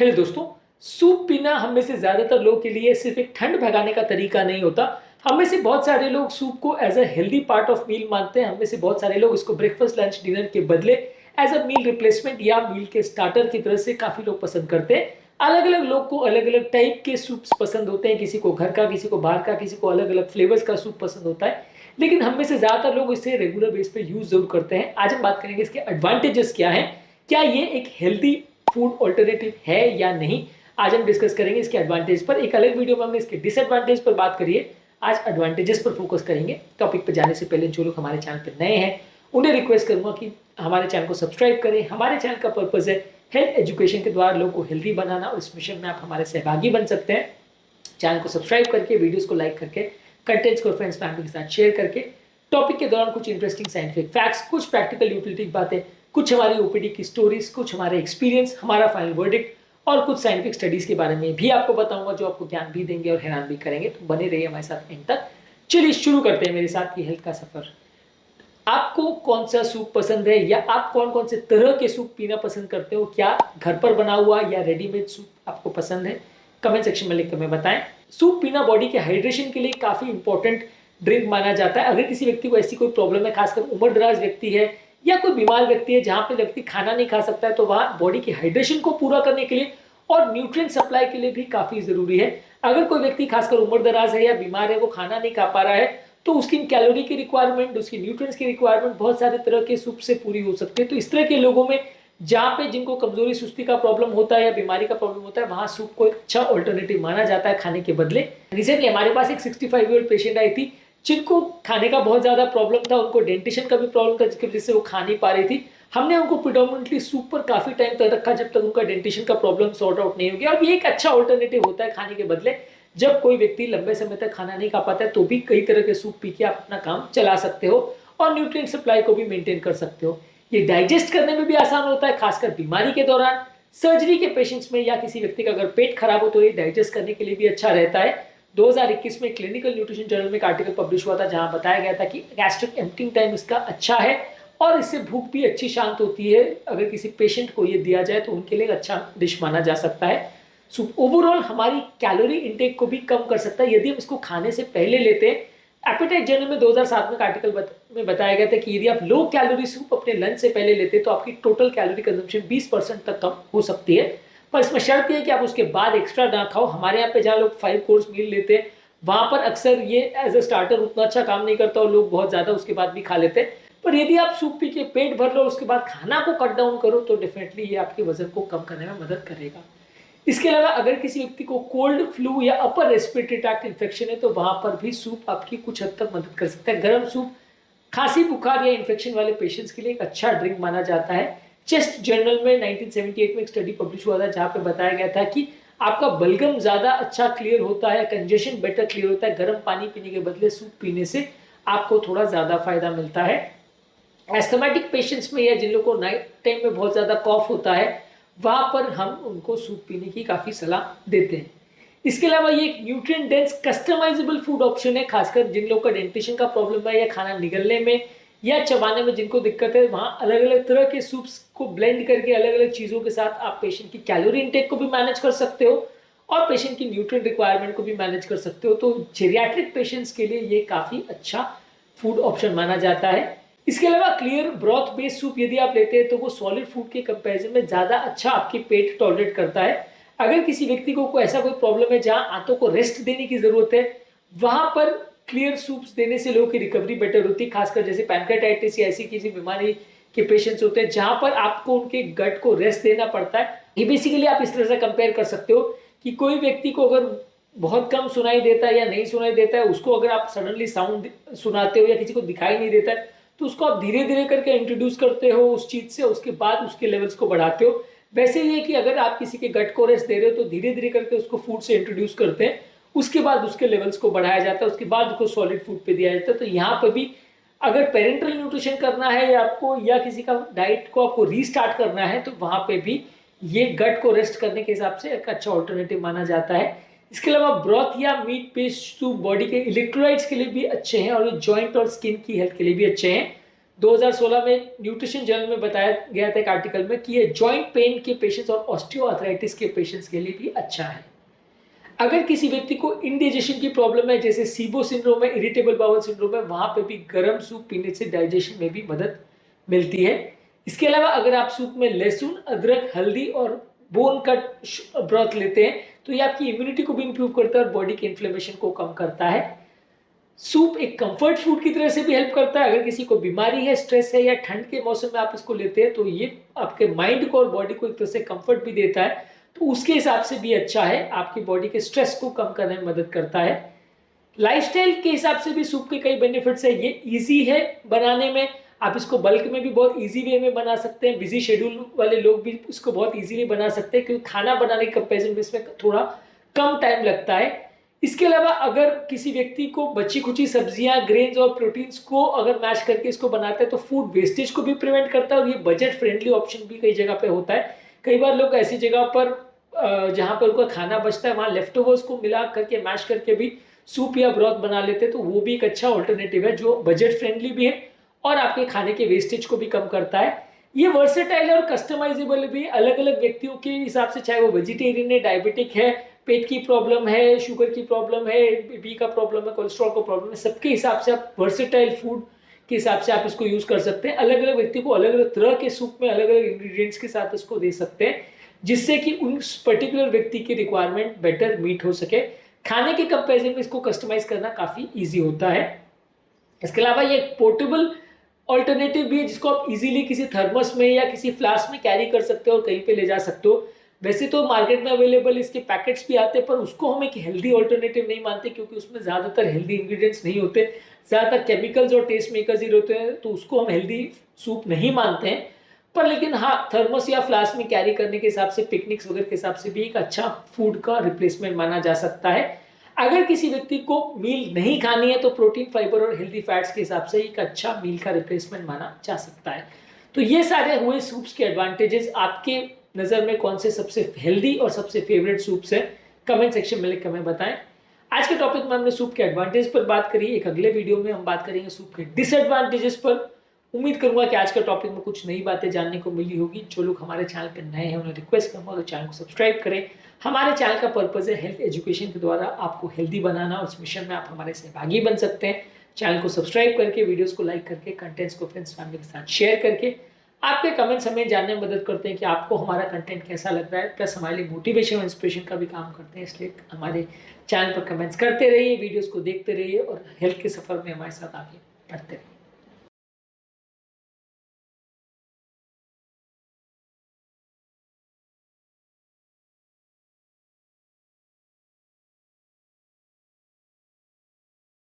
Hello दोस्तों। Soup पीना हम में से ज़्यादातर लोगों के लिए सिर्फ एक ठंड भगाने का तरीका नहीं होता। हम में से बहुत सारे लोग सूप को as a healthy part of meal मानते हैं। हम में से बहुत सारे लोग इसको ब्रेकफास्ट लंच डिनर के बदले एज अ मील रिप्लेसमेंट या मील के स्टार्टर की तरह से काफ़ी लोग पसंद करते हैं। अलग अलग लोग को अलग अलग टाइप के सूप्स पसंद होते हैं। किसी को घर का, किसी को बाहर का, किसी को अलग अलग फ्लेवर्स का सूप पसंद होता है। लेकिन हम में से ज़्यादातर लोग इसे रेगुलर बेस पे यूज़ जरूर करते हैं। आज हम बात करेंगे इसके एडवांटेजेस क्या हैं, क्या ये एक हेल्दी फूड ऑल्टरनेटिव है या नहीं। आज हम डिस्कस करेंगे इसके एडवांटेज पर। एक अलग वीडियो में हमने इसके डिसएडवांटेज पर बात करी है। आज एडवांटेजेस पर फोकस करेंगे। टॉपिक पर जाने से पहले जो लोग हमारे चैनल पर नए हैं उन्हें रिक्वेस्ट करूंगा कि हमारे चैनल को सब्सक्राइब करें। हमारे चैनल का पर्पज है हेल्थ एजुकेशन के द्वारा लोगों को हेल्दी बनाना, और इस मिशन में आप हमारे सहभागी बन सकते हैं। चैनल को सब्सक्राइब करके, वीडियोस को लाइक करके, कंटेंट्स को फ्रेंड्स फैमिली के साथ शेयर करके, टॉपिक के दौरान कुछ इंटरेस्टिंग साइंटिफिक फैक्ट्स, कुछ प्रैक्टिकल यूटिलिटी बातें, कुछ हमारी ओपीडी की स्टोरीज, कुछ हमारे एक्सपीरियंस, हमारा फाइनल वर्डिक्ट और कुछ साइंटिफिक स्टडीज के बारे में भी आपको बताऊंगा जो आपको ज्ञान भी देंगे और हैरान भी करेंगे। तो बने रहिए हमारे साथ एंड तक। चलिए शुरू करते हैं मेरे साथ ये हेल्थ का सफर। आपको कौन सा सूप पसंद है, या आप कौन कौन से तरह के सूप पीना पसंद करते हो? क्या घर पर बना हुआ या रेडीमेड सूप आपको पसंद है? कमेंट सेक्शन में लिखकर हमें बताएं। सूप पीना बॉडी के हाइड्रेशन के लिए काफी इंपॉर्टेंट ड्रिंक माना जाता है। अगर किसी व्यक्ति को ऐसी कोई प्रॉब्लम है, खासकर उम्र दराज व्यक्ति है या कोई बीमार व्यक्ति है जहां पे व्यक्ति खाना नहीं खा सकता है, तो वह बॉडी की हाइड्रेशन को पूरा करने के लिए और न्यूट्रिएंट सप्लाई के लिए भी काफी जरूरी है। अगर कोई व्यक्ति खासकर उम्र दराज है या बीमार है, वो खाना नहीं खा पा रहा है, तो उसकी कैलोरी की रिक्वायरमेंट, उसकी न्यूट्रिएंट्स की रिक्वायरमेंट बहुत सारे तरह के सूप से पूरी हो सकती है। तो इस तरह के लोगों में जहाँ पे जिनको कमजोरी सुस्ती का प्रॉब्लम होता है या बीमारी का प्रॉब्लम होता है, वहां सूप को एक अच्छा ऑल्टरनेटिव माना जाता है खाने के बदले। रिसेंटली हमारे पास एक 65 ईयर ओल्ड पेशेंट आई थी जिनको खाने का बहुत ज्यादा प्रॉब्लम था। उनको डेंटिशन का भी प्रॉब्लम था जिसकी वजह से वो खा नहीं पा रही थी। हमने उनको प्रिडोमिनेटली सूप पर काफी टाइम तक रखा जब तक उनका डेंटिशन का प्रॉब्लम सॉर्ट आउट नहीं हो गया। और ये एक अच्छा ऑल्टरनेटिव होता है खाने के बदले। जब कोई व्यक्ति लंबे समय तक खाना नहीं खा पाता है तो भी कई तरह के सूप पी के आप अपना काम चला सकते हो और न्यूट्रिएंट सप्लाई को भी मेंटेन कर सकते हो। ये डाइजेस्ट करने में भी आसान होता है, खासकर बीमारी के दौरान, सर्जरी के पेशेंट्स में, या किसी व्यक्ति का अगर पेट खराब हो तो ये डाइजेस्ट करने के लिए भी अच्छा रहता है। 2021 में क्लिनिकल न्यूट्रिशन जर्नल में एक आर्टिकल पब्लिश हुआ था जहां बताया गया था कि गैस्ट्रिक एम्प्टिंग टाइम इसका अच्छा है और इससे भूख भी अच्छी शांत होती है। अगर किसी पेशेंट को ये दिया जाए तो उनके लिए अच्छा डिश माना जा सकता है। सूप ओवरऑल हमारी कैलोरी इंटेक को भी कम कर सकता है यदि हम इसको खाने से पहले लेते हैं। एपेटाइट जर्नल में 2007 में एक आर्टिकल में बताया गया था कि यदि आप लो कैलोरी सूप अपने लंच से पहले लेते हैं तो आपकी टोटल कैलोरी कंजम्पशन 20% तक कम हो सकती है। पर इसमें शर्त यह है कि आप उसके बाद एक्स्ट्रा ना खाओ। हमारे यहाँ पे जहाँ लोग 5 कोर्स मील लेते हैं वहां पर अक्सर ये एज अ स्टार्टर उतना अच्छा काम नहीं करता और लोग बहुत ज्यादा उसके बाद भी खा लेते हैं। पर यदि आप सूप पी के पेट भर लो और उसके बाद खाना को कट डाउन करो तो डेफिनेटली ये आपके वजन को कम करने में मदद करेगा। इसके अलावा अगर किसी व्यक्ति को कोल्ड फ्लू या अपर रेस्पिरेटरी ट्रैक्ट इन्फेक्शन है तो वहां पर भी सूप आपकी कुछ हद तक मदद कर सकता है। गर्म सूप खांसी बुखार या इन्फेक्शन वाले पेशेंट्स के लिए एक अच्छा ड्रिंक माना जाता है। चेस्ट जर्नल में 1978 में एक स्टडी पब्लिश हुआ था जहां पे बताया गया था कि आपका बलगम ज्यादा अच्छा क्लियर होता है, कंजेशन बेटर क्लियर होता है गर्म पानी पीने के बदले सूप पीने से। आपको थोड़ा ज्यादा फायदा मिलता है। एस्थमेटिक पेशेंट्स में या जिन लोगों को नाइट टाइम में बहुत ज्यादा कॉफ होता है वहां पर हम उनको सूप पीने की काफी सलाह देते हैं। इसके अलावा ये एक nutrient dense customisable food option है, खासकर जिन लोगों का डेंटिशन का प्रॉब्लम है या खाना निगलने में या चबाने में जिनको दिक्कत है। वहाँ अलग अलग तरह के सूप्स को ब्लेंड करके अलग अलग चीज़ों के साथ आप पेशेंट की कैलोरी इंटेक को भी मैनेज कर सकते हो और पेशेंट की न्यूट्रिएंट रिक्वायरमेंट को भी मैनेज कर सकते हो। तो जेरियाट्रिक पेशेंट्स के लिए ये काफ़ी अच्छा फूड ऑप्शन माना जाता है। इसके अलावा क्लियर ब्रॉथ बेस्ड सूप यदि आप लेते हैं तो वो सॉलिड फूड के कंपैरिजन में ज़्यादा अच्छा आपके पेट टॉलरेट करता है। अगर किसी व्यक्ति को ऐसा कोई प्रॉब्लम है जहाँ आंतों को रेस्ट देने की ज़रूरत है, वहाँ पर क्लियर सूप्स देने से लोगों की रिकवरी बेटर होती है। खासकर जैसे पैनक्रेटाइटिस या ऐसी किसी बीमारी के पेशेंट्स होते हैं जहाँ पर आपको उनके गट को रेस्ट देना पड़ता है। ये बेसिकली आप इस तरह से कंपेयर कर सकते हो कि कोई व्यक्ति को अगर बहुत कम सुनाई देता है या नहीं सुनाई देता है, उसको अगर आप सडनली साउंड सुनाते हो या किसी को दिखाई नहीं देता है तो उसको आप धीरे धीरे करके इंट्रोड्यूस करते हो उस चीज से, उसके बाद उसके लेवल्स को बढ़ाते हो। वैसे ही है कि अगर आप किसी के गट को रेस्ट दे रहे हो तो धीरे धीरे करके उसको फूड से इंट्रोड्यूस करते हैं, उसके बाद उसके लेवल्स को बढ़ाया जाता है, उसके बाद उसको सॉलिड फूड पे दिया जाता है। तो यहाँ पर भी अगर पेरेंटल न्यूट्रिशन करना है या आपको या किसी का डाइट को आपको रीस्टार्ट करना है तो वहाँ पे भी ये गट को रेस्ट करने के हिसाब से एक अच्छा ऑल्टरनेटिव माना जाता है। इसके अलावा ब्रॉथ या मीट पेस्ट सूप बॉडी के इलेक्ट्रोलाइट्स के लिए भी अच्छे हैं और जॉइंट और स्किन की हेल्थ के लिए भी अच्छे हैं। 2016 में न्यूट्रिशन जर्नल में बताया गया था एक आर्टिकल में कि ये जॉइंट पेन के पेशेंट्स और ऑस्टियोआर्थराइटिस के पेशेंट्स के लिए भी अच्छा है। अगर किसी व्यक्ति को इंडाइजेशन की प्रॉब्लम है, जैसे सीबो सिंड्रोम है, इरिटेबल बाउल सिंड्रोम है, वहां पे भी गर्म सूप पीने से डाइजेशन में भी मदद मिलती है। इसके अलावा अगर आप सूप में लहसुन, अदरक, हल्दी और बोन कट ब्रॉथ लेते हैं तो ये आपकी इम्यूनिटी को भी इंप्रूव करता है और बॉडी के इन्फ्लेमेशन को कम करता है। सूप एक कंफर्ट फूड की तरह से भी हेल्प करता है। अगर किसी को बीमारी है, स्ट्रेस है या ठंड के मौसम में आप इसको लेते हैं तो ये आपके माइंड को और बॉडी को एक तरह से कंफर्ट भी देता है, तो उसके हिसाब से भी अच्छा है, आपकी बॉडी के स्ट्रेस को कम करने में मदद करता है। लाइफस्टाइल के हिसाब से भी सूप के कई बेनिफिट्स है। ये इजी है बनाने में, आप इसको बल्क में भी बहुत इजी वे में बना सकते हैं। बिजी शेड्यूल वाले लोग भी इसको बहुत इजीली बना सकते हैं क्योंकि खाना बनाने के कंपेरिजन में इसमें थोड़ा कम टाइम लगता है। इसके अलावा अगर किसी व्यक्ति को बची खुची सब्जियां, ग्रेन्स और प्रोटीन्स को अगर मैश करके इसको बनाते हैं तो फूड वेस्टेज को भी प्रिवेंट करता है और ये बजट फ्रेंडली ऑप्शन भी कई जगह पे होता है। कई बार लोग ऐसी जगह पर जहाँ पर उनका खाना बचता है वहाँ लेफ्ट ओवर्स को मिला करके मैश करके भी सूप या ब्रॉथ बना लेते हैं, तो वो भी एक अच्छा ऑल्टरनेटिव है जो बजट फ्रेंडली भी है और आपके खाने के वेस्टेज को भी कम करता है। ये वर्सेटाइल है और कस्टमाइजेबल भी अलग अलग व्यक्तियों के हिसाब से, चाहे वो वेजिटेरियन है, डायबिटिक है, पेट की प्रॉब्लम है, शुगर की प्रॉब्लम है, बीपी का प्रॉब्लम है, कोलेस्ट्रॉल का प्रॉब्लम है, सबके हिसाब से आप वर्सेटाइल फूड के हिसाब से आप इसको यूज कर सकते हैं। अलग अलग व्यक्ति को अलग अलग तरह के सूप में अलग अलग इंग्रेडिएंट्स के साथ इसको दे सकते हैं जिससे कि उस पर्टिकुलर व्यक्ति की रिक्वायरमेंट बेटर मीट हो सके। खाने के कंपेरिजन में इसको कस्टमाइज करना काफी ईजी होता है। इसके अलावा ये पोर्टेबल ऑल्टरनेटिव भी है जिसको आप इजीली किसी थर्मस में या किसी फ्लास्क में कैरी कर सकते हो और कहीं पे ले जा सकते हो। वैसे तो मार्केट में अवेलेबल इसके पैकेट्स भी आते हैं पर उसको हम एक हेल्दी ऑल्टरनेटिव नहीं मानते क्योंकि उसमें ज़्यादातर हेल्दी इंग्रेडिएंट्स नहीं होते, ज़्यादातर केमिकल्स और टेस्ट मेकर्स ही होते हैं, तो उसको हम हेल्दी सूप नहीं मानते हैं। पर लेकिन हाँ, थर्मस या फ्लास्क में कैरी करने के हिसाब से, पिकनिक्स वगैरह के हिसाब से भी एक अच्छा फूड का रिप्लेसमेंट माना जा सकता है। अगर किसी व्यक्ति को मील नहीं खानी है तो प्रोटीन, फाइबर और हेल्दी फैट्स के हिसाब से एक अच्छा मील का रिप्लेसमेंट माना जा सकता है। तो ये सारे हुए सूप्स के एडवांटेजेस। आपके नज़र में कौन से सबसे हेल्दी और सबसे फेवरेट सूप्स हैं, कमेंट सेक्शन में लिख कर हमें बताएं। आज के टॉपिक में हमने सूप के एडवांटेज पर बात करी। एक अगले वीडियो में हम बात करेंगे सूप के डिसएडवांटेजेस पर। उम्मीद करूंगा कि आज के टॉपिक में कुछ नई बातें जानने को मिली होगी। जो लोग हमारे चैनल पर नए हैं उन्हें रिक्वेस्ट करूंगा तो चैनल को सब्सक्राइब करें। हमारे चैनल का पर्पज है हेल्थ एजुकेशन के द्वारा आपको हेल्दी बनाना, और इस मिशन में आप हमारे सहभागी बन सकते हैं। चैनल को सब्सक्राइब करके, वीडियोस को लाइक करके, कंटेंट्स को फ्रेंड्स फैमिली के साथ शेयर करके। आपके कमेंट्स हमें जानने में मदद करते हैं कि आपको हमारा कंटेंट कैसा लग रहा है, प्लस हमारे लिए मोटिवेशन और इंस्पिरेशन का भी काम करते हैं। इसलिए हमारे चैनल पर कमेंट्स करते रहिए, वीडियोस को देखते रहिए और हेल्थ के सफर में हमारे साथ आगे बढ़ते रहिए।